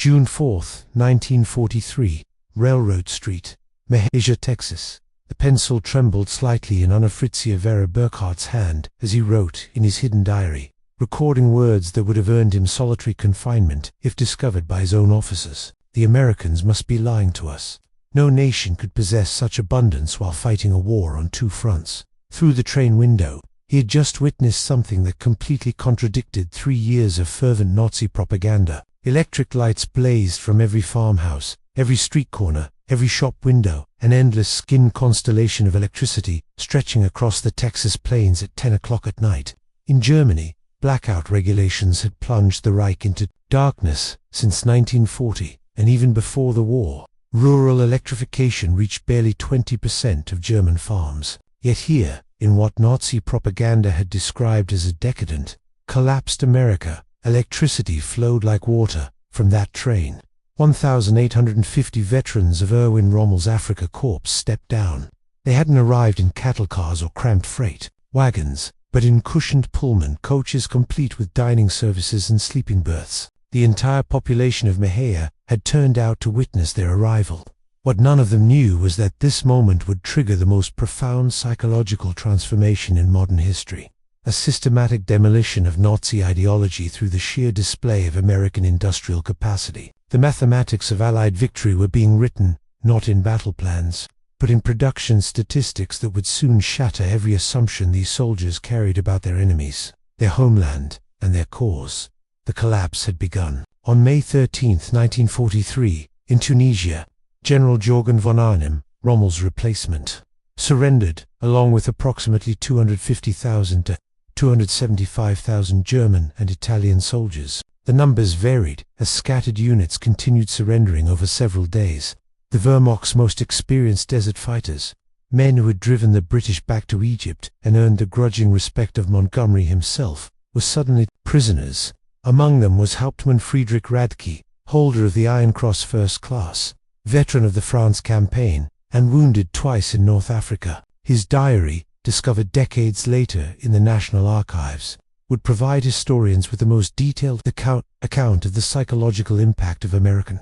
June 4, 1943, Railroad Street, Malaysia, Texas. The pencil trembled slightly in Anna Fritzia Vera Burkhardt's hand as he wrote in his hidden diary, recording words that would have earned him solitary confinement if discovered by his own officers. The Americans must be lying to us. No nation could possess such abundance while fighting a war on two fronts. Through the train window, he had just witnessed something that completely contradicted 3 years of fervent Nazi propaganda. Electric lights blazed from every farmhouse, every street corner, every shop window, an endless skin constellation of electricity stretching across the Texas plains at 10 o'clock at night. In Germany, blackout regulations had plunged the Reich into darkness since 1940, and even before the war, rural electrification reached barely 20% of German farms. Yet here, in what Nazi propaganda had described as a decadent, collapsed America, electricity flowed like water from that train. 1,850 veterans of Erwin Rommel's Afrika Korps stepped down. They hadn't arrived in cattle cars or cramped freight wagons, but in cushioned Pullman coaches complete with dining services and sleeping berths. The entire population of Mahia had turned out to witness their arrival. What none of them knew was that this moment would trigger the most profound psychological transformation in modern history. A systematic demolition of Nazi ideology through the sheer display of American industrial capacity. The mathematics of Allied victory were being written, not in battle plans, but in production statistics that would soon shatter every assumption these soldiers carried about their enemies, their homeland, and their cause. The collapse had begun. On May 13, 1943, in Tunisia, General Jorgen von Arnim, Rommel's replacement, surrendered, along with approximately 250,000 to 275,000 German and Italian soldiers. The numbers varied as scattered units continued surrendering over several days. The Wehrmacht's most experienced desert fighters, men who had driven the British back to Egypt and earned the grudging respect of Montgomery himself, were suddenly prisoners. Among them was Hauptmann Friedrich Radke, holder of the Iron Cross First Class, veteran of the France campaign, and wounded twice in North Africa. His diary, discovered decades later in the National Archives, would provide historians with the most detailed account of the psychological impact of American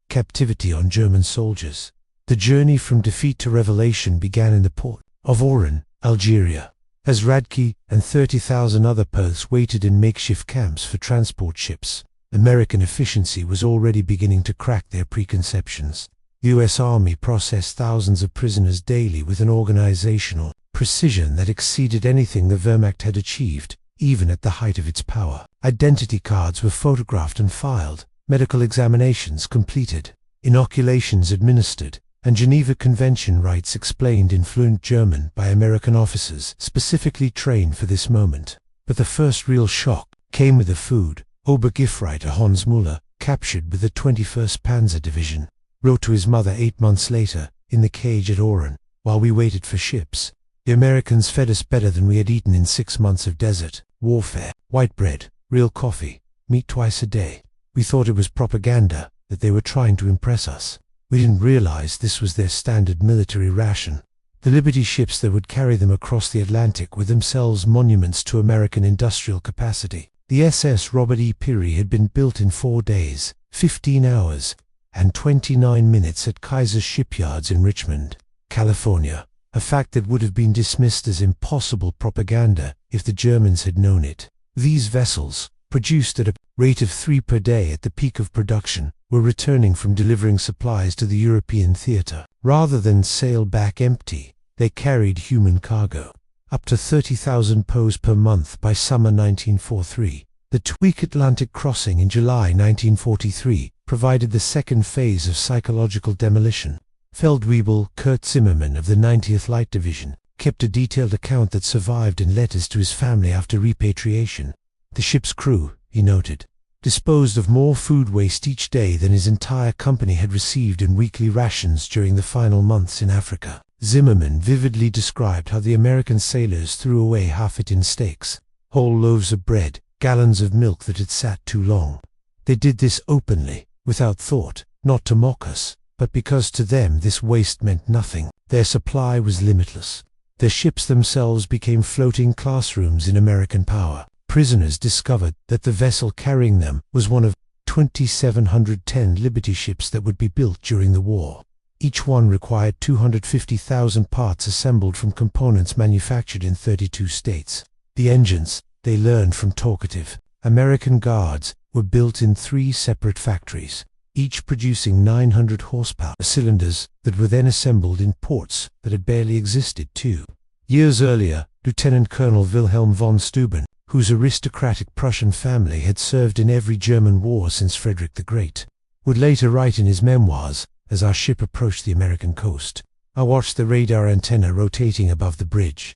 captivity on German soldiers. The journey from defeat to revelation began in the port of Oran, Algeria, as Radke and 30,000 other Perths waited in makeshift camps for transport ships. American efficiency was already beginning to crack their preconceptions. The U.S. Army processed thousands of prisoners daily with an organizational precision that exceeded anything the Wehrmacht had achieved, even at the height of its power. Identity cards were photographed and filed, medical examinations completed, inoculations administered, and Geneva Convention rights explained in fluent German by American officers specifically trained for this moment. But the first real shock came with the food. Obergifreiter Hans Müller, captured with the 21st Panzer Division, wrote to his mother 8 months later, in the cage at Oran, while we waited for ships. The Americans fed us better than we had eaten in 6 months of desert warfare. White bread, real coffee, meat twice a day. We thought it was propaganda, that they were trying to impress us. We didn't realize this was their standard military ration. The Liberty ships that would carry them across the Atlantic were themselves monuments to American industrial capacity. The SS Robert E. Peary had been built in 4 days, 15 hours, and 29 minutes at Kaiser's shipyards in Richmond, California, a fact that would have been dismissed as impossible propaganda if the Germans had known it. These vessels, produced at a rate of 3 per day at the peak of production, were returning from delivering supplies to the European theater. Rather than sail back empty, they carried human cargo. Up to 30,000 POWs per month by summer 1943. The Tweak Atlantic crossing in July 1943 provided the second phase of psychological demolition. Feldwebel Kurt Zimmermann of the 90th Light Division kept a detailed account that survived in letters to his family after repatriation. The ship's crew, he noted, disposed of more food waste each day than his entire company had received in weekly rations during the final months in Africa. Zimmermann vividly described how the American sailors threw away half-eaten steaks, whole loaves of bread, gallons of milk that had sat too long. They did this openly, without thought, not to mock us, but because to them this waste meant nothing. Their supply was limitless. Their ships themselves became floating classrooms in American power. Prisoners discovered that the vessel carrying them was one of 2,710 Liberty ships that would be built during the war. Each one required 250,000 parts assembled from components manufactured in 32 states. The engines, they learned from talkative American guards, were built in 3 separate factories, each producing 900 horsepower cylinders that were then assembled in ports that had barely existed 2 years earlier. Lieutenant Colonel Wilhelm von Steuben, whose aristocratic Prussian family had served in every German war since Frederick the Great, would later write in his memoirs, "As our ship approached the American coast, I watched the radar antenna rotating above the bridge.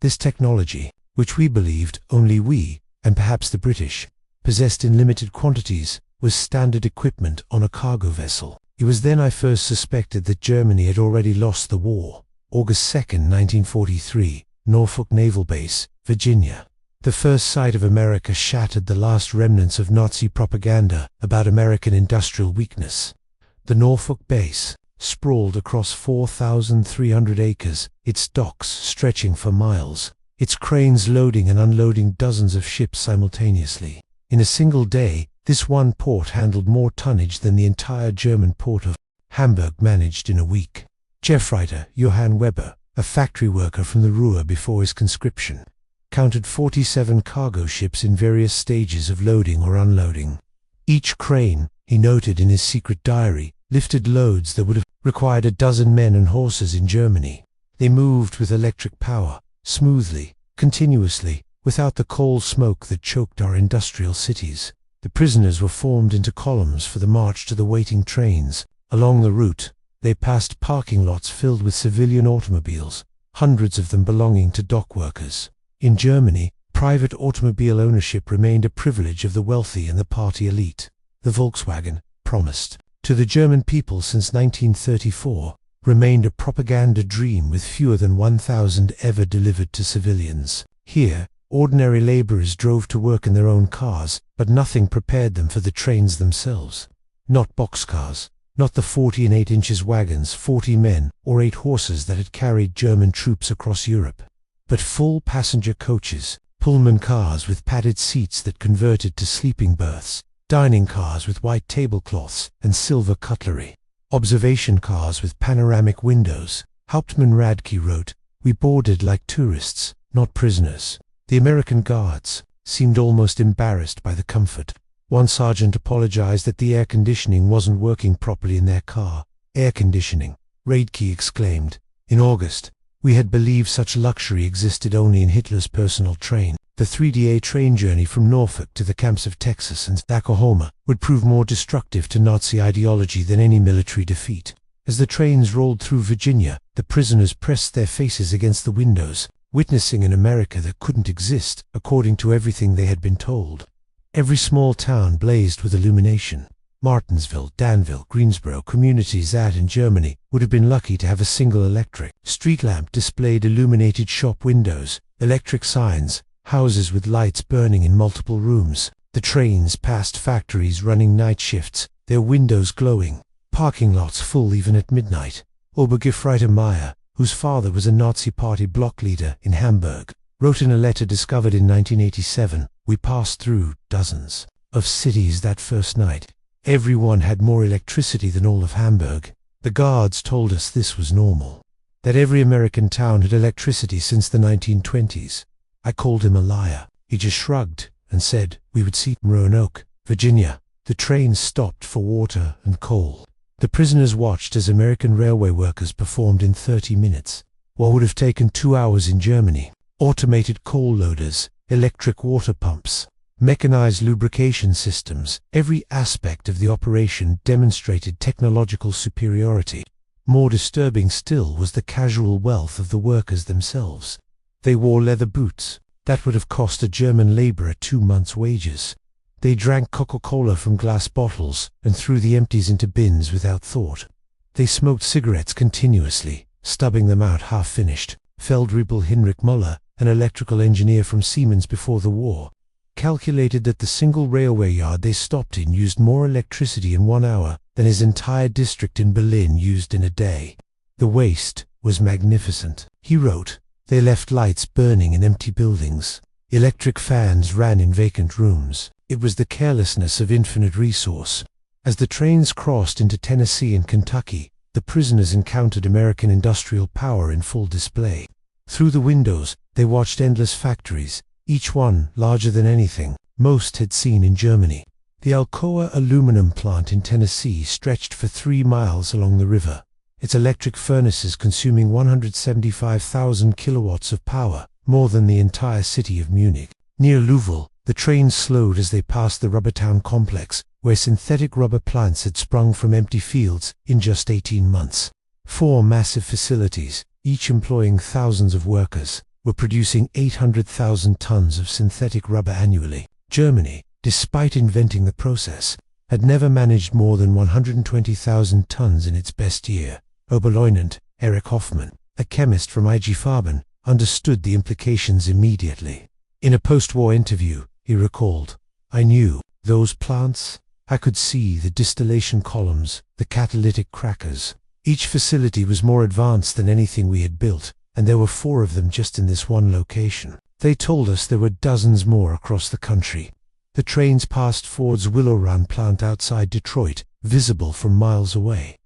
This technology, which we believed only we, and perhaps the British, possessed in limited quantities, was standard equipment on a cargo vessel. It was then I first suspected that Germany had already lost the war." August 2, 1943, Norfolk Naval Base, Virginia. The first sight of America shattered the last remnants of Nazi propaganda about American industrial weakness. The Norfolk base sprawled across 4,300 acres, its docks stretching for miles, its cranes loading and unloading dozens of ships simultaneously. In a single day, this one port handled more tonnage than the entire German port of Hamburg managed in a week. Chefwriter Johann Weber, a factory worker from the Ruhr before his conscription, counted 47 cargo ships in various stages of loading or unloading. Each crane, he noted in his secret diary, lifted loads that would have required a dozen men and horses in Germany. They moved with electric power, smoothly, continuously, without the coal smoke that choked our industrial cities. The prisoners were formed into columns for the march to the waiting trains. Along the route, they passed parking lots filled with civilian automobiles, hundreds of them belonging to dock workers. In Germany, private automobile ownership remained a privilege of the wealthy and the party elite. The Volkswagen, promised to the German people since 1934, remained a propaganda dream with fewer than 1,000 ever delivered to civilians. Here, ordinary laborers drove to work in their own cars, but nothing prepared them for the trains themselves. Not boxcars, not the 40 and 8 inches wagons, 40 men or 8 horses that had carried German troops across Europe, but full passenger coaches, Pullman cars with padded seats that converted to sleeping berths, dining cars with white tablecloths and silver cutlery, observation cars with panoramic windows. Hauptmann Radke wrote, "We boarded like tourists, not prisoners." The American guards seemed almost embarrassed by the comfort. One sergeant apologized that the air conditioning wasn't working properly in their car. "Air conditioning," Radke exclaimed. "In August, we had believed such luxury existed only in Hitler's personal train." The 3-day train journey from Norfolk to the camps of Texas and Oklahoma would prove more destructive to Nazi ideology than any military defeat. As the trains rolled through Virginia, the prisoners pressed their faces against the windows, witnessing an America that couldn't exist, according to everything they had been told. Every small town blazed with illumination. Martinsville, Danville, Greensboro, communities that, in Germany, would have been lucky to have a single electric street lamp displayed illuminated shop windows, electric signs, houses with lights burning in multiple rooms. The trains passed factories running night shifts, their windows glowing, parking lots full even at midnight. Obergefreiter Meyer, whose father was a Nazi party block leader in Hamburg, wrote in a letter discovered in 1987, "We passed through dozens of cities that first night. Every one had more electricity than all of Hamburg. The guards told us this was normal, that every American town had electricity since the 1920s. I called him a liar. He just shrugged and said we would see." Roanoke, Virginia. The trains stopped for water and coal. The prisoners watched as American railway workers performed in 30 minutes what would have taken 2 hours in Germany. Automated coal loaders, electric water pumps, mechanized lubrication systems, every aspect of the operation demonstrated technological superiority. More disturbing still was the casual wealth of the workers themselves. They wore leather boots that would have cost a German laborer 2 months' wages. They drank Coca-Cola from glass bottles and threw the empties into bins without thought. They smoked cigarettes continuously, stubbing them out half-finished. Feldrebel Hinrich Müller, an electrical engineer from Siemens before the war, calculated that the single railway yard they stopped in used more electricity in 1 hour than his entire district in Berlin used in a day. The waste was magnificent. He wrote, "They left lights burning in empty buildings. Electric fans ran in vacant rooms. It was the carelessness of infinite resource. As the trains crossed into Tennessee and Kentucky, the prisoners encountered American industrial power in full display. Through the windows, they watched endless factories, each one larger than anything most had seen in Germany. The Alcoa aluminum plant in Tennessee stretched for 3 miles along the river, its electric furnaces consuming 175,000 kilowatts of power, more than the entire city of Munich. Near Louisville, the trains slowed as they passed the Rubbertown complex, where synthetic rubber plants had sprung from empty fields in just 18 months. 4 massive facilities, each employing thousands of workers, were producing 800,000 tons of synthetic rubber annually. Germany, despite inventing the process, had never managed more than 120,000 tons in its best year. Oberleutnant Erich Hoffmann, a chemist from IG Farben, understood the implications immediately. In a post-war interview, he recalled, "I knew those plants. I could see the distillation columns, the catalytic crackers. Each facility was more advanced than anything we had built, and there were 4 of them just in this one location. They told us there were dozens more across the country." The trains passed Ford's Willow Run plant outside Detroit, visible from miles away.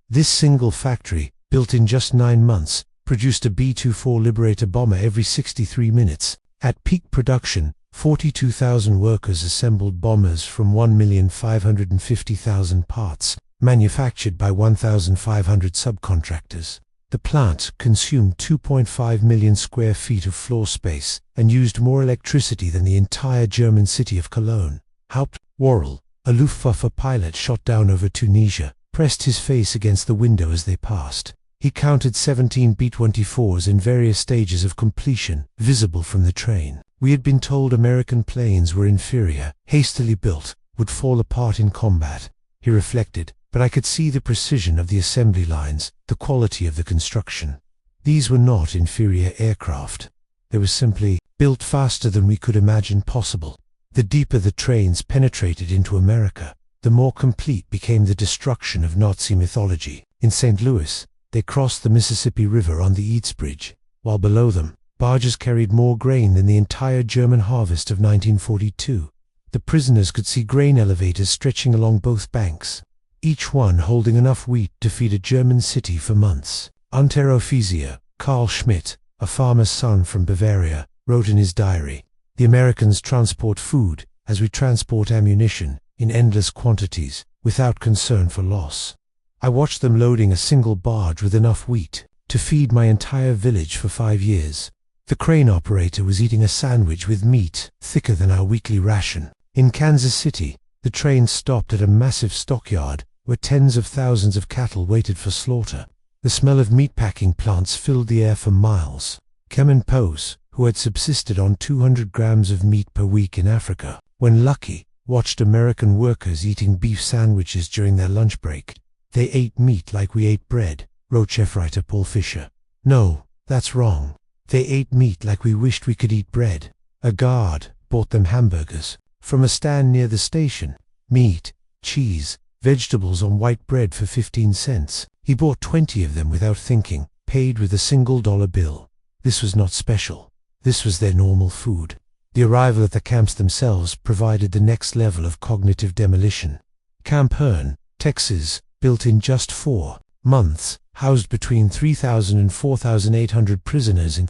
This single factory, built in just 9 months, produced a B-24 Liberator bomber every 63 minutes. At peak production, 42,000 workers assembled bombers from 1,550,000 parts, manufactured by 1,500 subcontractors. The plant consumed 2.5 million square feet of floor space and used more electricity than the entire German city of Cologne. Haupt Worrell, a Luftwaffe pilot shot down over Tunisia, pressed his face against the window as they passed. He counted 17 B-24s in various stages of completion, visible from the train. We had been told American planes were inferior, hastily built, would fall apart in combat. He reflected, but I could see the precision of the assembly lines, the quality of the construction. These were not inferior aircraft. They were simply built faster than we could imagine possible. The deeper the trains penetrated into America, the more complete became the destruction of Nazi mythology. In St. Louis, they crossed the Mississippi River on the Eats Bridge, while below them, barges carried more grain than the entire German harvest of 1942. The prisoners could see grain elevators stretching along both banks, each one holding enough wheat to feed a German city for months. Unteroffizier Karl Schmidt, a farmer's son from Bavaria, wrote in his diary, "The Americans transport food, as we transport ammunition, in endless quantities, without concern for loss. I watched them loading a single barge with enough wheat to feed my entire village for 5 years. The crane operator was eating a sandwich with meat thicker than our weekly ration." In Kansas City, the train stopped at a massive stockyard where tens of thousands of cattle waited for slaughter. The smell of meatpacking plants filled the air for miles. German POWs, who had subsisted on 200 grams of meat per week in Africa, when lucky, watched American workers eating beef sandwiches during their lunch break. "They ate meat like we ate bread," wrote chef writer Paul Fisher. "No, that's wrong. They ate meat like we wished we could eat bread." A guard bought them hamburgers from a stand near the station. Meat, cheese, vegetables on white bread for 15 cents. He bought 20 of them without thinking, paid with a single dollar bill. This was not special. This was their normal food. The arrival at the camps themselves provided the next level of cognitive demolition. Camp Hearn, Texas, built in just 4 months, housed between 3,000 and 4,800 prisoners in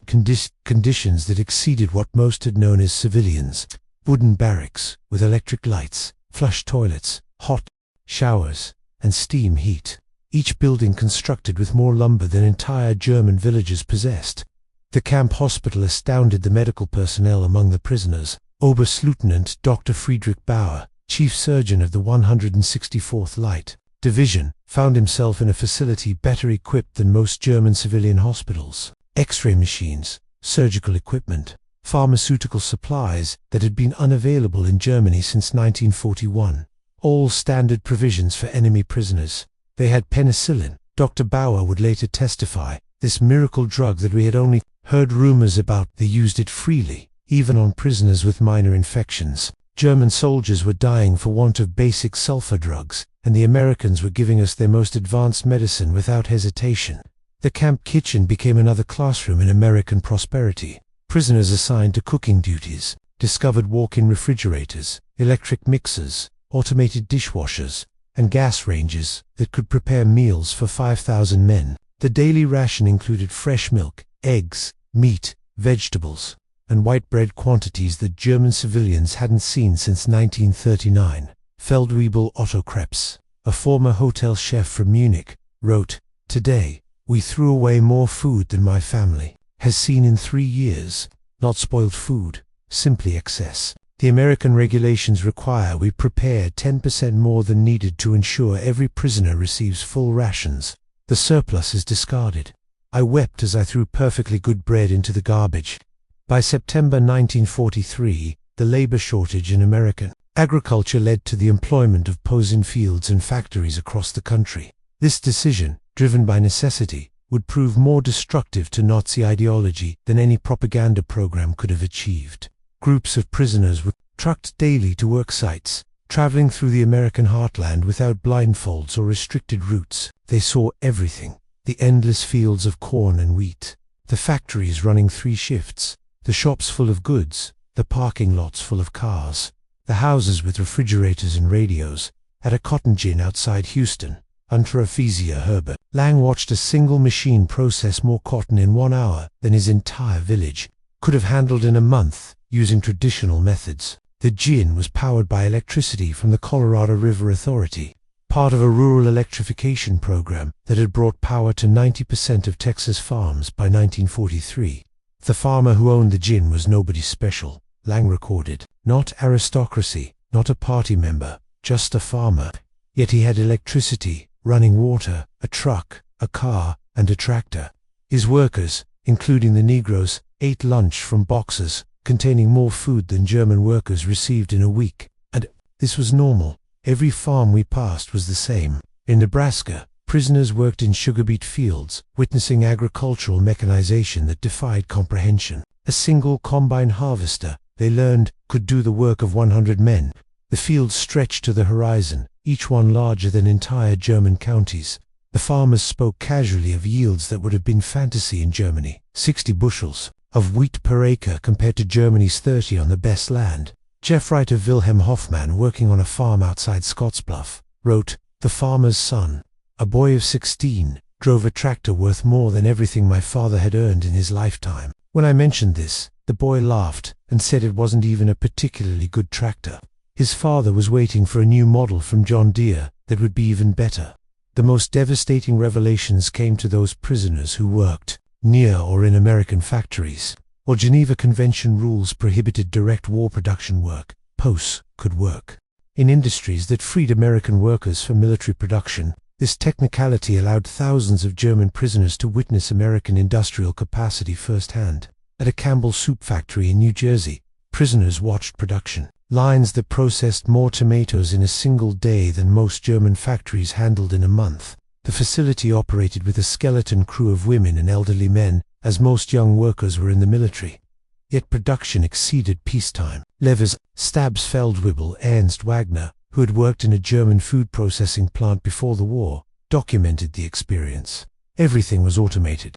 conditions that exceeded what most had known as civilians. Wooden barracks with electric lights, flush toilets, hot showers, and steam heat. Each building constructed with more lumber than entire German villages possessed. The camp hospital astounded the medical personnel among the prisoners. Oberstleutnant Dr. Friedrich Bauer, chief surgeon of the 164th Light Division, found himself in a facility better equipped than most German civilian hospitals. X-ray machines, surgical equipment, pharmaceutical supplies that had been unavailable in Germany since 1941. All standard provisions for enemy prisoners. They had penicillin. Dr. Bauer would later testify, this miracle drug that we had only heard rumors about. They used it freely, even on prisoners with minor infections. German soldiers were dying for want of basic sulfur drugs, and the Americans were giving us their most advanced medicine without hesitation. The camp kitchen became another classroom in American prosperity. Prisoners assigned to cooking duties discovered walk-in refrigerators, electric mixers, automated dishwashers, and gas ranges that could prepare meals for 5,000 men. The daily ration included fresh milk, eggs, meat, vegetables, and white bread quantities that German civilians hadn't seen since 1939. Feldwebel Otto Krebs, a former hotel chef from Munich, wrote, "Today, we threw away more food than my family has seen in 3 years. Not spoiled food, simply excess. The American regulations require we prepare 10% more than needed to ensure every prisoner receives full rations. The surplus is discarded. I wept as I threw perfectly good bread into the garbage." By September 1943, the labor shortage in American agriculture led to the employment of POWs in fields and factories across the country. This decision, driven by necessity, would prove more destructive to Nazi ideology than any propaganda program could have achieved. Groups of prisoners were trucked daily to work sites, traveling through the American heartland without blindfolds or restricted routes. They saw everything: the endless fields of corn and wheat, the factories running 3 shifts, the shops full of goods, the parking lots full of cars, the houses with refrigerators and radios. At a cotton gin outside Houston, Unteroffizier Herbert Lang watched a single machine process more cotton in 1 hour than his entire village could have handled in a month using traditional methods. The gin was powered by electricity from the Colorado River Authority, part of a rural electrification program that had brought power to 90% of Texas farms by 1943. The farmer who owned the gin was nobody special, Lang recorded. Not aristocracy, not a party member, just a farmer. Yet he had electricity, running water, a truck, a car, and a tractor. His workers, including the Negroes, ate lunch from boxes containing more food than German workers received in a week. And this was normal. Every farm we passed was the same. In Nebraska, prisoners worked in sugar beet fields, witnessing agricultural mechanization that defied comprehension. A single combine harvester, they learned, could do the work of 100 men. The fields stretched to the horizon, each one larger than entire German counties. The farmers spoke casually of yields that would have been fantasy in Germany. 60 bushels of wheat per acre compared to Germany's 30 on the best land. Jeff writer Wilhelm Hoffmann, working on a farm outside Scottsbluff, wrote, "The farmer's son, a boy of 16, drove a tractor worth more than everything my father had earned in his lifetime. When I mentioned this, the boy laughed and said it wasn't even a particularly good tractor. His father was waiting for a new model from John Deere that would be even better." The most devastating revelations came to those prisoners who worked near or in American factories. While Geneva Convention rules prohibited direct war production work, POWs could work in industries that freed American workers for military production. This technicality allowed thousands of German prisoners to witness American industrial capacity firsthand. At a Campbell soup factory in New Jersey, prisoners watched production lines that processed more tomatoes in a single day than most German factories handled in a month. The facility operated with a skeleton crew of women and elderly men, as most young workers were in the military. Yet production exceeded peacetime. Levers Stabs Feldwebel Ernst Wagner, who had worked in a German food processing plant before the war, documented the experience. Everything was automated.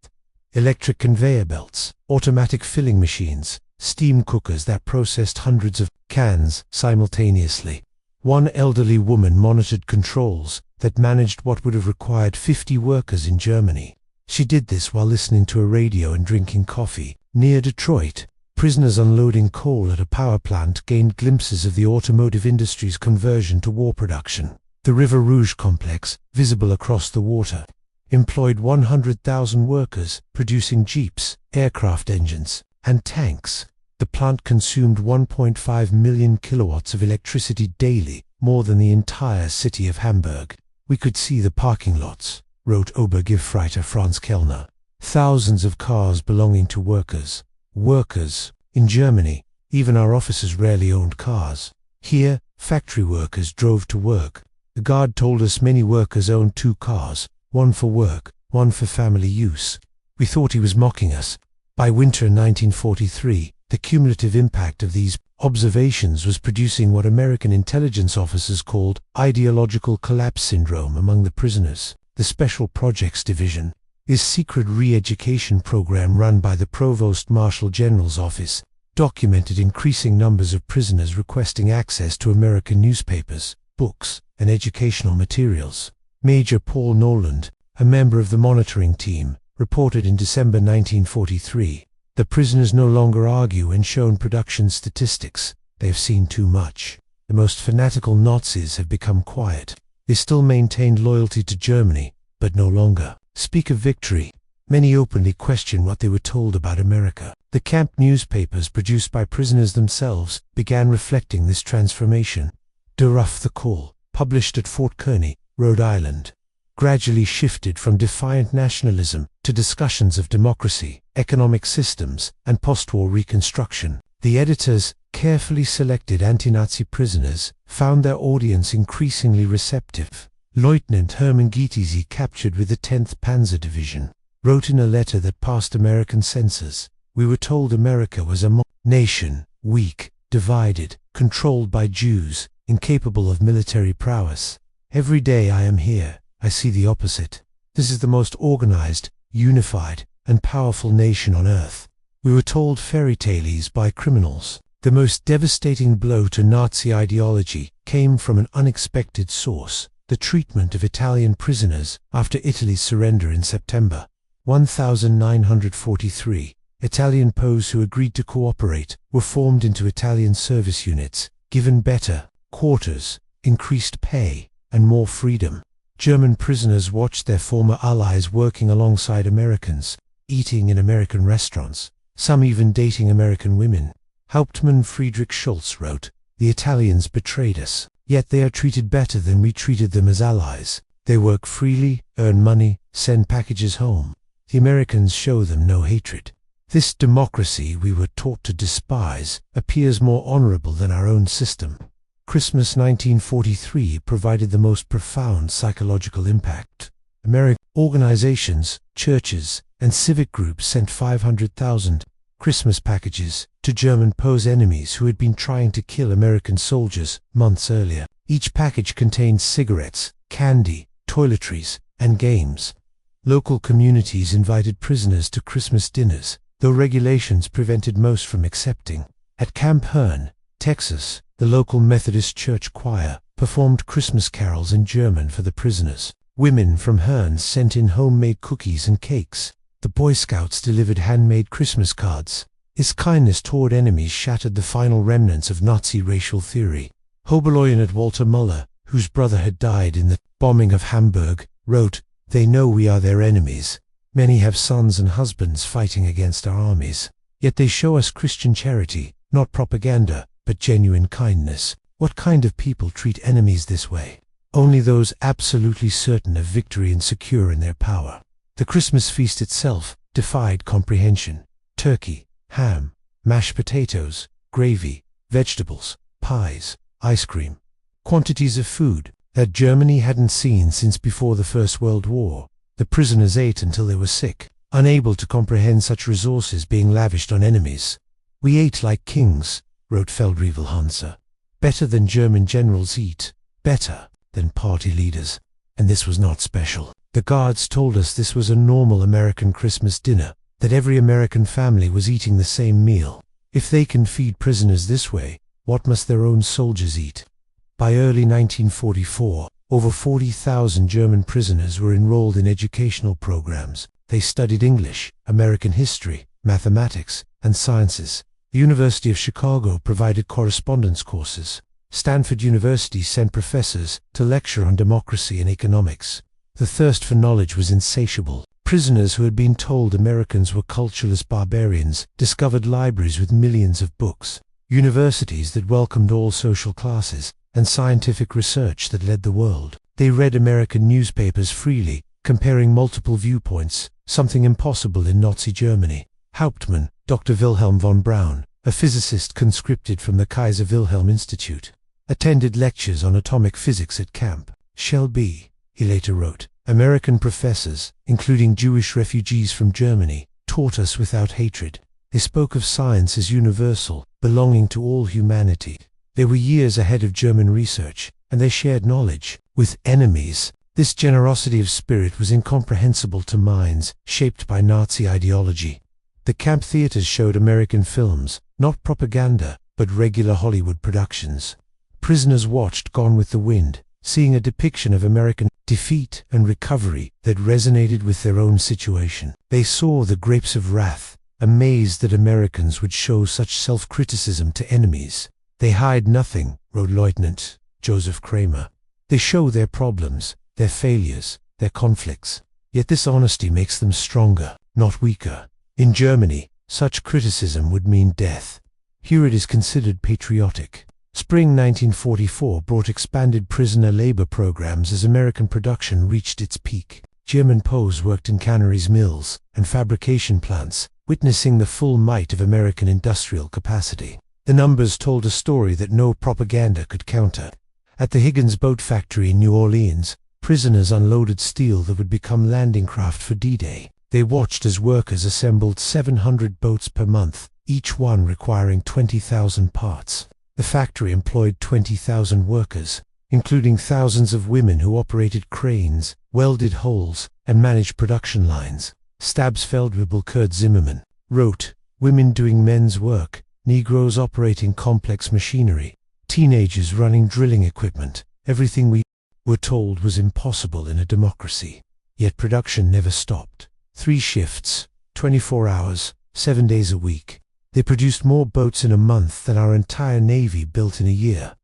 Electric conveyor belts, automatic filling machines, steam cookers that processed hundreds of cans simultaneously. One elderly woman monitored controls that managed what would have required 50 workers in Germany. She did this while listening to a radio and drinking coffee. Near Detroit, prisoners unloading coal at a power plant gained glimpses of the automotive industry's conversion to war production. The River Rouge complex, visible across the water, employed 100,000 workers producing jeeps, aircraft engines, and tanks. The plant consumed 1.5 million kilowatts of electricity daily, more than the entire city of Hamburg. "We could see the parking lots," wrote Obergifreiter Franz Kellner. "Thousands of cars belonging to workers. Workers. In Germany, even our officers rarely owned cars. Here, factory workers drove to work. The guard told us many workers owned 2 cars, one for work, one for family use. We thought he was mocking us." By winter 1943, the cumulative impact of these observations was producing what American intelligence officers called ideological collapse syndrome among the prisoners. The Special Projects Division, this secret re-education program run by the Provost Marshal General's office, documented increasing numbers of prisoners requesting access to American newspapers, books, and educational materials. Major Paul Noland, a member of the monitoring team, reported in December 1943, "The prisoners no longer argue when shown production statistics. They have seen too much. The most fanatical Nazis have become quiet. They still maintained loyalty to Germany, but no longer speak of victory. Many openly question what they were told about America." The camp newspapers produced by prisoners themselves began reflecting this transformation. De Ruff the Call, published at Fort Kearny, Rhode Island, gradually shifted from defiant nationalism to discussions of democracy, economic systems, and post-war reconstruction. The editors, carefully selected anti-Nazi prisoners, found their audience increasingly receptive. Lieutenant Hermann Gietese, captured with the 10th Panzer Division, wrote in a letter that passed American censors, "We were told America was a nation, weak, divided, controlled by Jews, incapable of military prowess. Every day I am here, I see the opposite. This is the most organized, unified, and powerful nation on earth. We were told fairy tales by criminals." The most devastating blow to Nazi ideology came from an unexpected source: the treatment of Italian prisoners after Italy's surrender in September 1943. Italian POWs who agreed to cooperate were formed into Italian service units, given better quarters, increased pay, and more freedom. German prisoners watched their former allies working alongside Americans, eating in American restaurants, some even dating American women. Hauptmann Friedrich Schultz wrote, "The Italians betrayed us, yet they are treated better than we treated them as allies. They work freely, earn money, send packages home. The Americans show them no hatred." This democracy we were taught to despise appears more honorable than our own system. Christmas 1943 provided the most profound psychological impact. American organizations, churches, and civic groups sent 500,000 Christmas packages to German POWs enemies who had been trying to kill American soldiers months earlier. Each package contained cigarettes, candy, toiletries, and games. Local communities invited prisoners to Christmas dinners, though regulations prevented most from accepting. At Camp Hearn, Texas, the local Methodist church choir performed Christmas carols in German for the prisoners. Women from Hearn sent in homemade cookies and cakes. The Boy Scouts delivered handmade Christmas cards. His kindness toward enemies shattered the final remnants of Nazi racial theory. Oberleutnant Walter Muller, whose brother had died in the bombing of Hamburg, wrote, "They know we are their enemies. Many have sons and husbands fighting against our armies. Yet they show us Christian charity, not propaganda, but genuine kindness. What kind of people treat enemies this way? Only those absolutely certain of victory and secure in their power." The Christmas feast itself defied comprehension. Turkey, ham, mashed potatoes, gravy, vegetables, pies, ice cream. Quantities of food that Germany hadn't seen since before the First World War. The prisoners ate until they were sick, unable to comprehend such resources being lavished on enemies. "We ate like kings," wrote Feldwebel Hansa. "Better than German generals eat, better than party leaders. And this was not special. The guards told us this was a normal American Christmas dinner, that every American family was eating the same meal. If they can feed prisoners this way, what must their own soldiers eat?" By early 1944, over 40,000 German prisoners were enrolled in educational programs. They studied English, American history, mathematics, and sciences. The University of Chicago provided correspondence courses. Stanford University sent professors to lecture on democracy and economics. The thirst for knowledge was insatiable. Prisoners who had been told Americans were cultureless barbarians discovered libraries with millions of books, universities that welcomed all social classes, and scientific research that led the world. They read American newspapers freely, comparing multiple viewpoints, something impossible in Nazi Germany. Hauptmann, Dr. Wilhelm von Braun, a physicist conscripted from the Kaiser Wilhelm Institute, attended lectures on atomic physics at Camp Shelby. He later wrote, "American professors, including Jewish refugees from Germany, taught us without hatred. They spoke of science as universal, belonging to all humanity. They were years ahead of German research, and they shared knowledge with enemies." This generosity of spirit was incomprehensible to minds shaped by Nazi ideology. The camp theaters showed American films, not propaganda, but regular Hollywood productions. Prisoners watched Gone with the Wind, seeing a depiction of American defeat and recovery that resonated with their own situation. They saw The Grapes of Wrath, amazed that Americans would show such self-criticism to enemies. They hide nothing, wrote Lieutenant Joseph Kramer. They show their problems, their failures, their conflicts. Yet this honesty makes them stronger, not weaker. In Germany, such criticism would mean death. Here it is considered patriotic. Spring 1944 brought expanded prisoner labor programs as American production reached its peak. German POWs worked in canneries, mills, and fabrication plants, witnessing the full might of American industrial capacity. The numbers told a story that no propaganda could counter. At the Higgins Boat Factory in New Orleans, prisoners unloaded steel that would become landing craft for D-Day. They watched as workers assembled 700 boats per month, each one requiring 20,000 parts. The factory employed 20,000 workers, including thousands of women who operated cranes, welded holes, and managed production lines. Stabsfeldwebel Kurt Zimmermann wrote, "Women doing men's work, Negroes operating complex machinery, teenagers running drilling equipment, everything we were told was impossible in a democracy." Yet production never stopped. 3 shifts, 24 hours, 7 days a week. They produced more boats in a month than our entire Navy built in a year.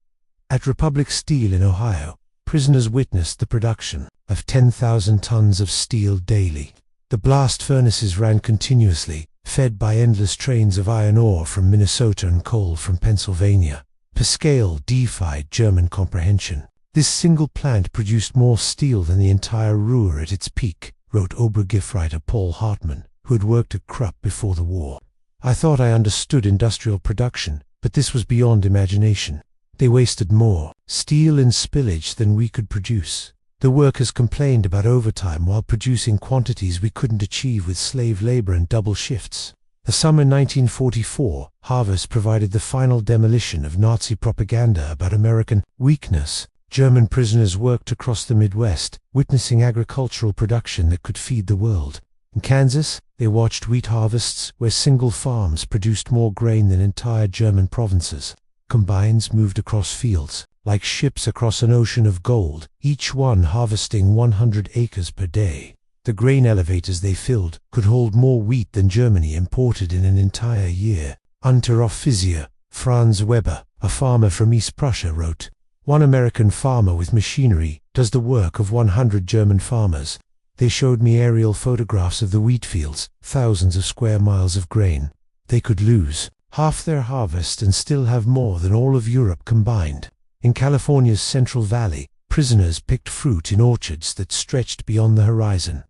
At Republic Steel in Ohio, prisoners witnessed the production of 10,000 tons of steel daily. The blast furnaces ran continuously, fed by endless trains of iron ore from Minnesota and coal from Pennsylvania. Per scale defied German comprehension. This single plant produced more steel than the entire Ruhr at its peak, wrote Obergifreiter Paul Hartmann, who had worked at Krupp before the war. "I thought I understood industrial production, but this was beyond imagination. They wasted more steel and spillage than we could produce. The workers complained about overtime while producing quantities we couldn't achieve with slave labor and double shifts." The summer 1944 harvest provided the final demolition of Nazi propaganda about American weakness. German prisoners worked across the Midwest, witnessing agricultural production that could feed the world. In Kansas, they watched wheat harvests where single farms produced more grain than entire German provinces. Combines moved across fields, like ships across an ocean of gold, each one harvesting 100 acres per day. The grain elevators they filled could hold more wheat than Germany imported in an entire year. Unter Offizier Franz Weber, a farmer from East Prussia, wrote, "One American farmer with machinery does the work of 100 German farmers. They showed me aerial photographs of the wheat fields, thousands of square miles of grain. They could lose half their harvest and still have more than all of Europe combined." In California's Central Valley, prisoners picked fruit in orchards that stretched beyond the horizon.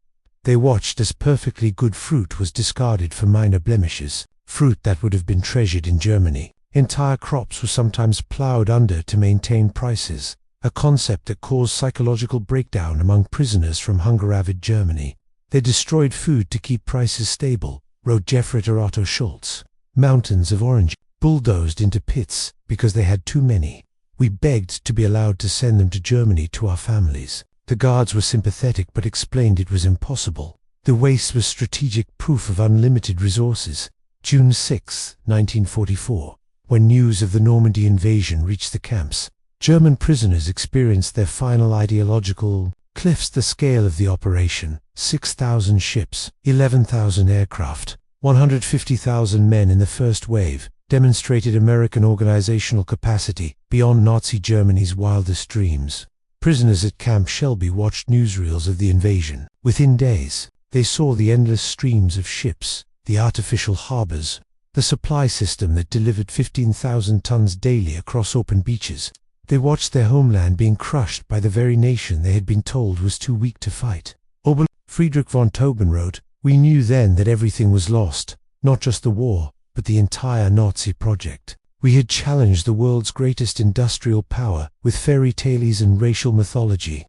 They watched as perfectly good fruit was discarded for minor blemishes, fruit that would have been treasured in Germany. Entire crops were sometimes plowed under to maintain prices, a concept that caused psychological breakdown among prisoners from hunger-avid Germany. They destroyed food to keep prices stable, wrote Jeffreter Otto Schultz. Mountains of orange bulldozed into pits because they had too many. We begged to be allowed to send them to Germany to our families. The guards were sympathetic but explained it was impossible. The waste was strategic proof of unlimited resources. June 6, 1944. When news of the Normandy invasion reached the camps, German prisoners experienced their final ideological cliffs. The scale of the operation: 6,000 ships, 11,000 aircraft, 150,000 men in the first wave, demonstrated American organizational capacity beyond Nazi Germany's wildest dreams. Prisoners at Camp Shelby watched newsreels of the invasion. Within days, they saw the endless streams of ships, the artificial harbors, the supply system that delivered 15,000 tons daily across open beaches. They watched their homeland being crushed by the very nation they had been told was too weak to fight. Oberleutnant Friedrich von Tauben wrote, "We knew then that everything was lost, not just the war, but the entire Nazi project. We had challenged the world's greatest industrial power with fairy tales and racial mythology.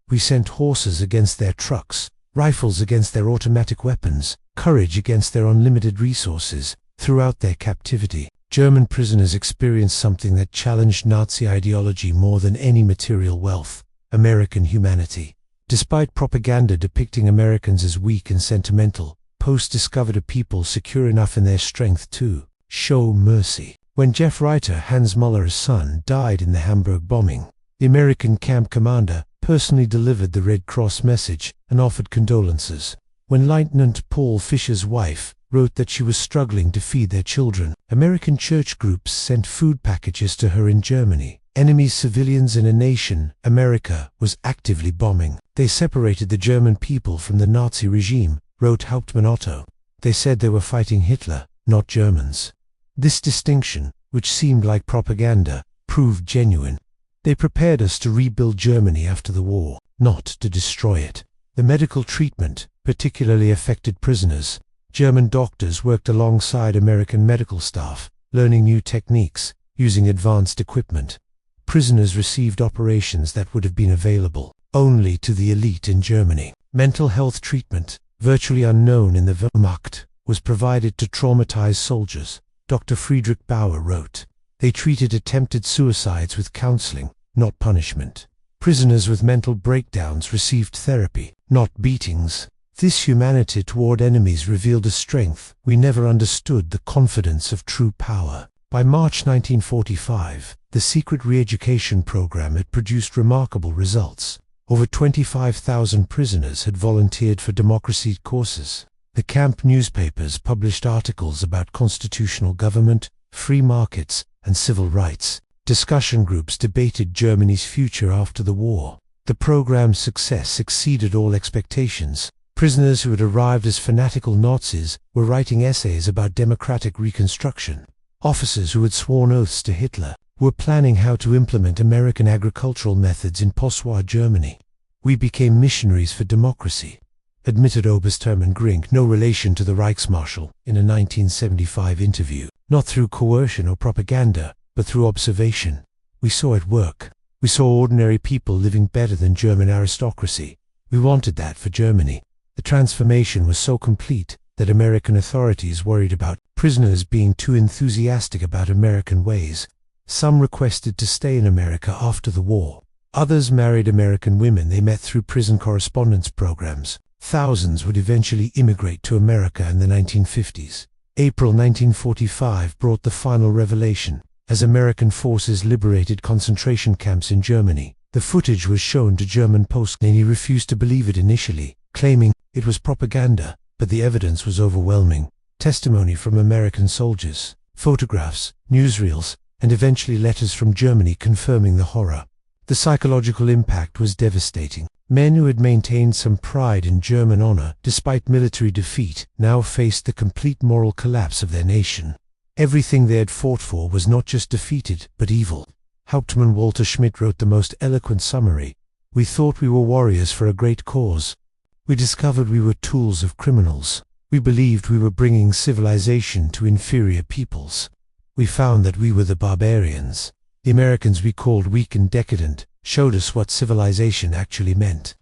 We sent horses against their trucks, rifles against their automatic weapons, courage against their unlimited resources. Throughout their captivity, German prisoners experienced something that challenged Nazi ideology more than any material wealth: American humanity. Despite propaganda depicting Americans as weak and sentimental, post discovered a people secure enough in their strength to show mercy. When Jeff Reiter, Hans Muller's son, died in the Hamburg bombing, the American camp commander personally delivered the Red Cross message and offered condolences. When Lieutenant Paul Fisher's wife wrote that she was struggling to feed their children, American church groups sent food packages to her in Germany. Enemy civilians in a nation America was actively bombing. They separated the German people from the Nazi regime, wrote Hauptmann Otto. They said they were fighting Hitler, not Germans. This distinction, which seemed like propaganda, proved genuine. They prepared us to rebuild Germany after the war, not to destroy it. The medical treatment particularly affected prisoners. German doctors worked alongside American medical staff, learning new techniques, using advanced equipment. Prisoners received operations that would have been available only to the elite in Germany. Mental health treatment, virtually unknown in the Wehrmacht, was provided to traumatized soldiers. Dr. Friedrich Bauer wrote, "They treated attempted suicides with counseling, not punishment. Prisoners with mental breakdowns received therapy, not beatings." This humanity toward enemies revealed a strength we never understood, the confidence of true power. By March 1945, the secret re-education program had produced remarkable results. Over 25,000 prisoners had volunteered for democracy courses. The camp newspapers published articles about constitutional government, free markets, and civil rights. Discussion groups debated Germany's future after the war. The program's success exceeded all expectations. Prisoners who had arrived as fanatical Nazis were writing essays about democratic reconstruction. Officers who had sworn oaths to Hitler were planning how to implement American agricultural methods in post-war Germany. "We became missionaries for democracy," admitted Obersthermann Grink, no relation to the Reichsmarshal, in a 1975 interview. "Not through coercion or propaganda, but through observation. We saw it work. We saw ordinary people living better than German aristocracy. We wanted that for Germany." The transformation was so complete that American authorities worried about prisoners being too enthusiastic about American ways. Some requested to stay in America after the war. Others married American women they met through prison correspondence programs. Thousands would eventually immigrate to America in the 1950s. April 1945 brought the final revelation. As American forces liberated concentration camps in Germany, the footage was shown to German Post, and he refused to believe it initially, claiming it was propaganda, but the evidence was overwhelming. Testimony from American soldiers, photographs, newsreels, and eventually letters from Germany confirming the horror. The psychological impact was devastating. Men who had maintained some pride in German honor despite military defeat now faced the complete moral collapse of their nation. Everything they had fought for was not just defeated, but evil. Hauptmann Walter Schmidt wrote the most eloquent summary. "We thought we were warriors for a great cause. We discovered we were tools of criminals. We believed we were bringing civilization to inferior peoples. We found that we were the barbarians. The Americans we called weak and decadent showed us what civilization actually meant."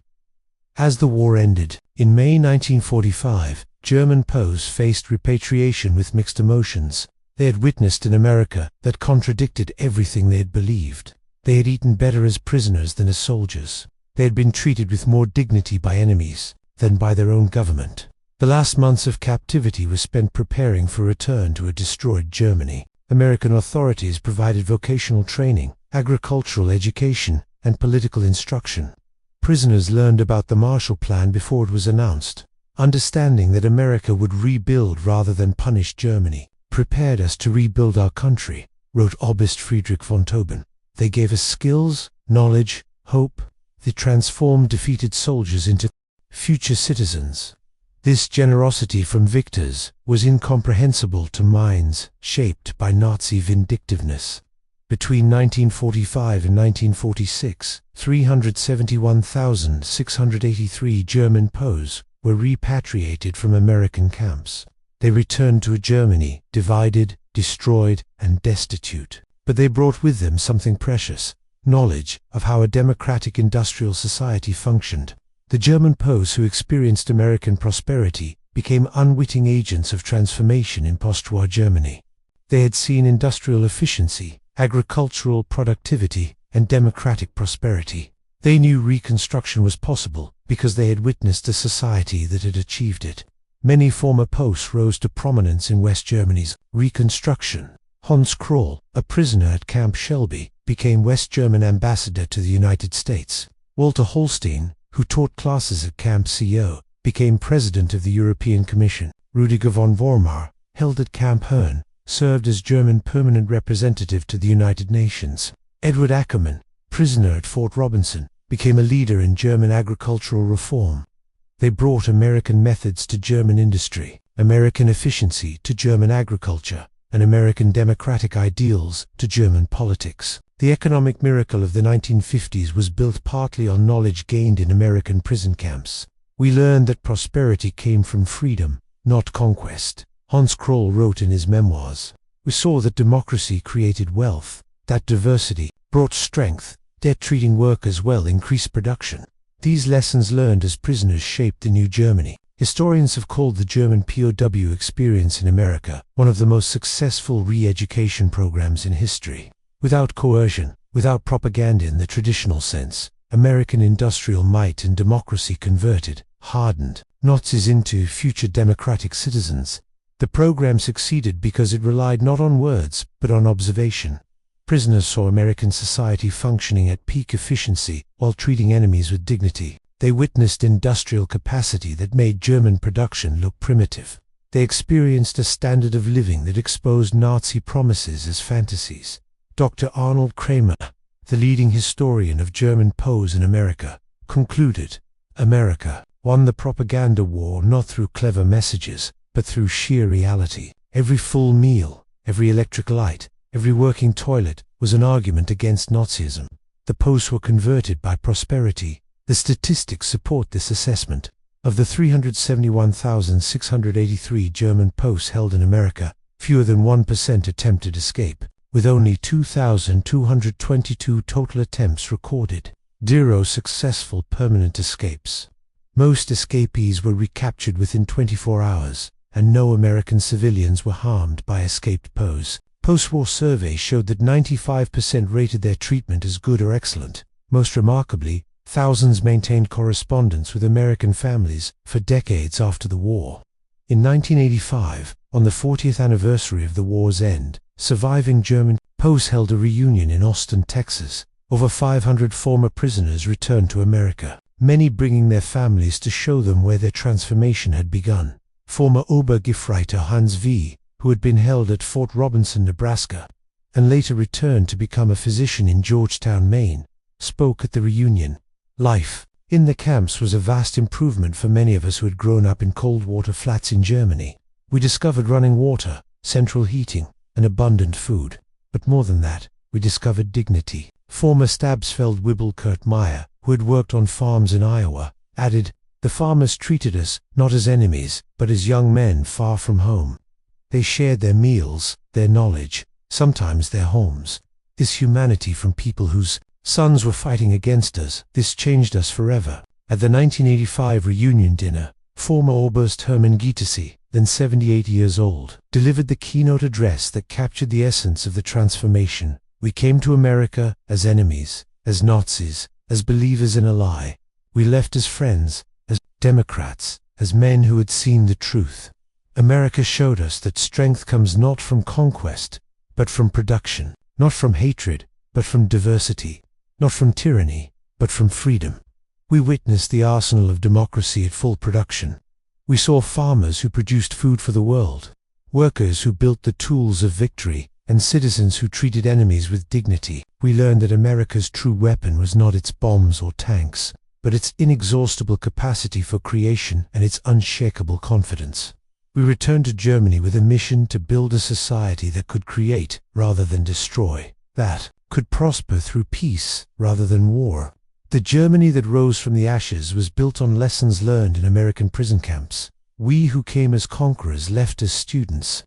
As the war ended, in May 1945, German POWs faced repatriation with mixed emotions. They had witnessed an America that contradicted everything they had believed. They had eaten better as prisoners than as soldiers. They had been treated with more dignity by enemies than by their own government. The last months of captivity were spent preparing for return to a destroyed Germany. American authorities provided vocational training, agricultural education, and political instruction. Prisoners learned about the Marshall Plan before it was announced. Understanding that America would rebuild rather than punish Germany prepared us to rebuild our country, wrote Oberst Friedrich von Tauben. They gave us skills, knowledge, hope. They transformed defeated soldiers into future citizens. This generosity from victors was incomprehensible to minds shaped by Nazi vindictiveness. Between 1945 and 1946, 371,683 German POWs were repatriated from American camps. They returned to a Germany divided, destroyed, and destitute. But they brought with them something precious: knowledge of how a democratic industrial society functioned. The German POWs who experienced American prosperity became unwitting agents of transformation in post-war Germany. They had seen industrial efficiency, agricultural productivity, and democratic prosperity. They knew reconstruction was possible because they had witnessed a society that had achieved it. Many former POWs rose to prominence in West Germany's Reconstruction. Hans Kroll, a prisoner at Camp Shelby, became West German ambassador to the United States. Walter Holstein, who taught classes at Camp CO, became president of the European Commission. Rudiger von Vormar, held at Camp Herne, served as German permanent representative to the United Nations. Edward Ackerman, prisoner at Fort Robinson, became a leader in German agricultural reform. They brought American methods to German industry, American efficiency to German agriculture, and American democratic ideals to German politics. The economic miracle of the 1950s was built partly on knowledge gained in American prison camps. We learned that prosperity came from freedom, not conquest. Hans Kroll wrote in his memoirs, "We saw that democracy created wealth, that diversity brought strength, that treating workers well increased production." These lessons learned as prisoners shaped the new Germany. Historians have called the German POW experience in America one of the most successful re-education programs in history. Without coercion, without propaganda in the traditional sense, American industrial might and democracy converted, hardened Nazis into future democratic citizens. The program succeeded because it relied not on words, but on observation. Prisoners saw American society functioning at peak efficiency while treating enemies with dignity. They witnessed industrial capacity that made German production look primitive. They experienced a standard of living that exposed Nazi promises as fantasies. Dr. Arnold Kramer, the leading historian of German POWs in America, concluded, "America won the propaganda war not through clever messages, but through sheer reality. Every full meal, every electric light, every working toilet was an argument against Nazism. The POWs were converted by prosperity." The statistics support this assessment. Of the 371,683 German POWs held in America, fewer than 1% attempted escape, with only 2,222 total attempts recorded. 0 successful permanent escapes. Most escapees were recaptured within 24 hours, and no American civilians were harmed by escaped POWs. Post-war surveys showed that 95% rated their treatment as good or excellent. Most remarkably, thousands maintained correspondence with American families for decades after the war. In 1985, on the 40th anniversary of the war's end, surviving German POWs held a reunion in Austin, Texas. Over 500 former prisoners returned to America, many bringing their families to show them where their transformation had begun. Former Obergefreiter Hans V., who had been held at Fort Robinson, Nebraska, and later returned to become a physician in Georgetown, Maine, spoke at the reunion. Life in the camps was a vast improvement for many of us who had grown up in cold water flats in Germany. We discovered running water, central heating, and abundant food. But more than that, we discovered dignity. Former Stabsfeld-Wibbel Kurt Meyer, who had worked on farms in Iowa, added, "The farmers treated us not as enemies, but as young men far from home. They shared their meals, their knowledge, sometimes their homes. This humanity from people whose sons were fighting against us, this changed us forever." At the 1985 reunion dinner, former Oberst Hermann Gietese, then 78 years old, delivered the keynote address that captured the essence of the transformation. "We came to America as enemies, as Nazis, as believers in a lie. We left as friends, as Democrats, as men who had seen the truth. America showed us that strength comes not from conquest, but from production, not from hatred, but from diversity, not from tyranny, but from freedom. We witnessed the arsenal of democracy at full production. We saw farmers who produced food for the world, workers who built the tools of victory, and citizens who treated enemies with dignity. We learned that America's true weapon was not its bombs or tanks, but its inexhaustible capacity for creation and its unshakable confidence. We returned to Germany with a mission to build a society that could create rather than destroy, that could prosper through peace rather than war. The Germany that rose from the ashes was built on lessons learned in American prison camps. We who came as conquerors left as students.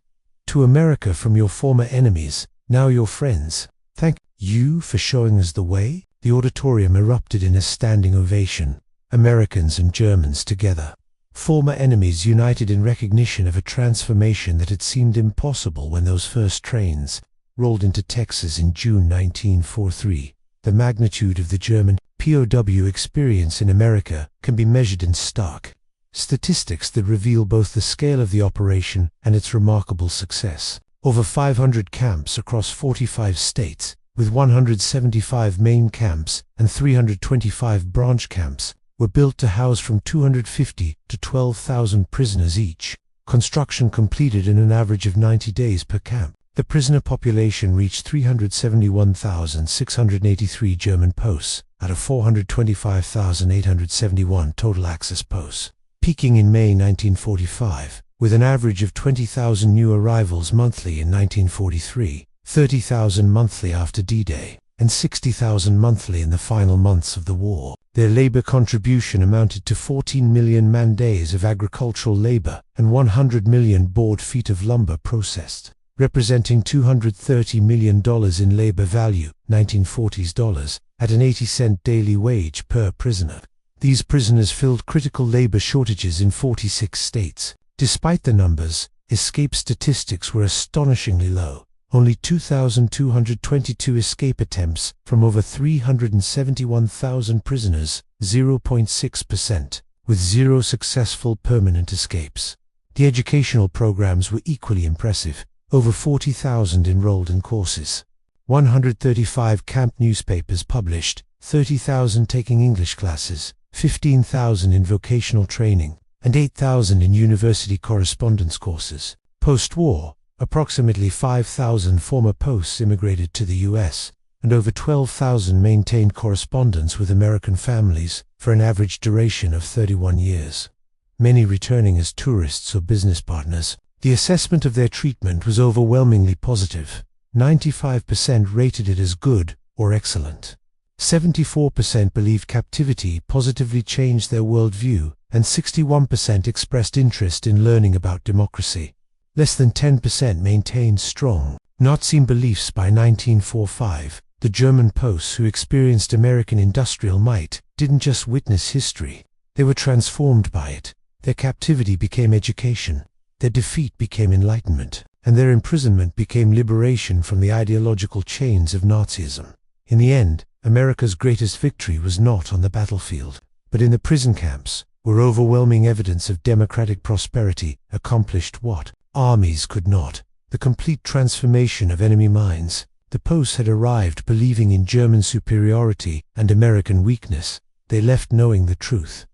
To America from your former enemies, now your friends. Thank you for showing us the way." The auditorium erupted in a standing ovation. Americans and Germans together. Former enemies united in recognition of a transformation that had seemed impossible when those first trains rolled into Texas in June 1943. The magnitude of the German POW experience in America can be measured in stark Statistics that reveal both the scale of the operation and its remarkable success. Over 500 camps across 45 states, with 175 main camps and 325 branch camps, were built to house from 250 to 12,000 prisoners each. Construction completed in an average of 90 days per camp. The prisoner population reached 371,683 German posts out of 425,871 total access posts, peaking in May 1945, with an average of 20,000 new arrivals monthly in 1943, 30,000 monthly after D-Day, and 60,000 monthly in the final months of the war. Their labor contribution amounted to 14 million man-days of agricultural labor and 100 million board feet of lumber processed, representing $230 million in labor value, 1940s dollars, at an 80-cent daily wage per prisoner. These prisoners filled critical labor shortages in 46 states. Despite the numbers, escape statistics were astonishingly low. Only 2,222 escape attempts from over 371,000 prisoners, 0.6%, with 0 successful permanent escapes. The educational programs were equally impressive. Over 40,000 enrolled in courses. 135 camp newspapers published, 30,000 taking English classes, 15,000 in vocational training, and 8,000 in university correspondence courses. Post-war, approximately 5,000 former posts immigrated to the U.S., and over 12,000 maintained correspondence with American families for an average duration of 31 years. Many returning as tourists or business partners. The assessment of their treatment was overwhelmingly positive. 95% rated it as good or excellent. 74% believed captivity positively changed their worldview, and 61% expressed interest in learning about democracy. Less than 10% maintained strong Nazi beliefs. By 1945, the German posts who experienced American industrial might didn't just witness history, they were transformed by it. Their captivity became education, their defeat became enlightenment, and their imprisonment became liberation from the ideological chains of Nazism. In the end, America's greatest victory was not on the battlefield, but in the prison camps, where overwhelming evidence of democratic prosperity accomplished what armies could not: the complete transformation of enemy minds. The posts had arrived believing in German superiority and American weakness. They left knowing the truth.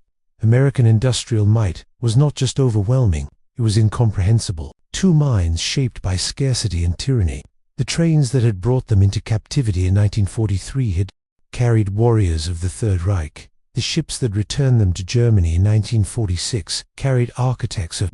American industrial might was not just overwhelming, it was incomprehensible. Two minds shaped by scarcity and tyranny. The trains that had brought them into captivity in 1943 had carried warriors of the Third Reich. The ships that returned them to Germany in 1946 carried architects of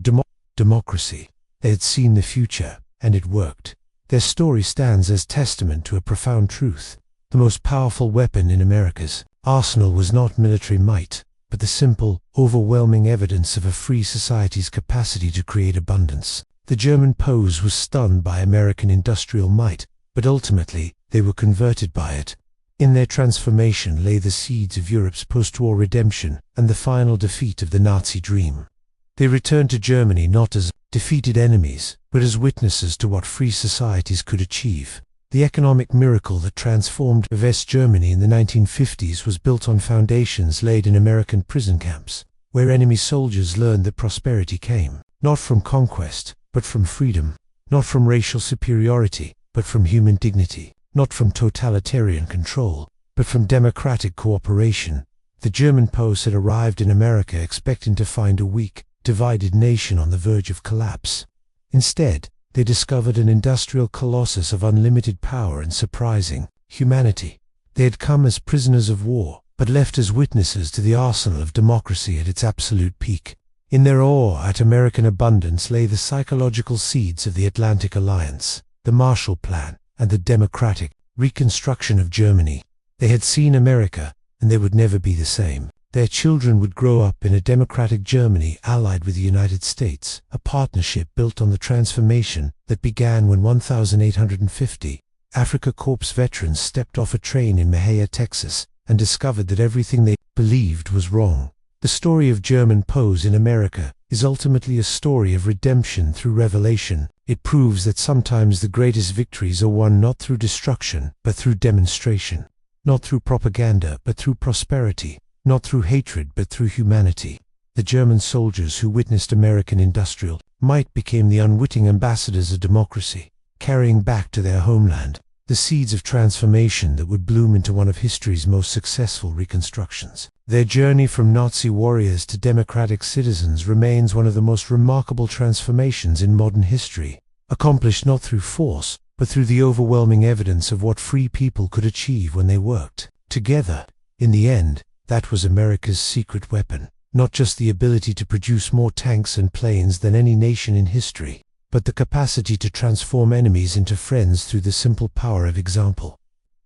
democracy. They had seen the future, and it worked. Their story stands as testament to a profound truth. The most powerful weapon in America's arsenal was not military might, but the simple, overwhelming evidence of a free society's capacity to create abundance. The German POWs was stunned by American industrial might, but ultimately, they were converted by it. In their transformation lay the seeds of Europe's post-war redemption and the final defeat of the Nazi dream. They returned to Germany not as defeated enemies, but as witnesses to what free societies could achieve. The economic miracle that transformed West Germany in the 1950s was built on foundations laid in American prison camps, where enemy soldiers learned that prosperity came, not from conquest, but from freedom, not from racial superiority, but from human dignity, not from totalitarian control, but from democratic cooperation. The German POWs had arrived in America expecting to find a weak, divided nation on the verge of collapse. Instead, they discovered an industrial colossus of unlimited power and surprising humanity. They had come as prisoners of war, but left as witnesses to the arsenal of democracy at its absolute peak. In their awe at American abundance lay the psychological seeds of the Atlantic Alliance, the Marshall Plan, and the democratic reconstruction of Germany. They had seen America, and they would never be the same. Their children would grow up in a democratic Germany allied with the United States, a partnership built on the transformation that began when 1,850 Africa Corps veterans stepped off a train in Mejia, Texas, and discovered that everything they believed was wrong. The story of German POWs in America is ultimately a story of redemption through revelation. It proves that sometimes the greatest victories are won not through destruction, but through demonstration. Not through propaganda, but through prosperity. Not through hatred, but through humanity. The German soldiers who witnessed American industrial might became the unwitting ambassadors of democracy, carrying back to their homeland the seeds of transformation that would bloom into one of history's most successful reconstructions. Their journey from Nazi warriors to democratic citizens remains one of the most remarkable transformations in modern history, accomplished not through force, but through the overwhelming evidence of what free people could achieve when they worked together. In the end, that was America's secret weapon, not just the ability to produce more tanks and planes than any nation in history, but the capacity to transform enemies into friends through the simple power of example.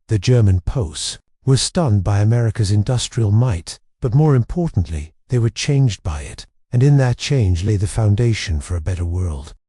The German POWs were stunned by America's industrial might, but more importantly, they were changed by it, and in that change lay the foundation for a better world.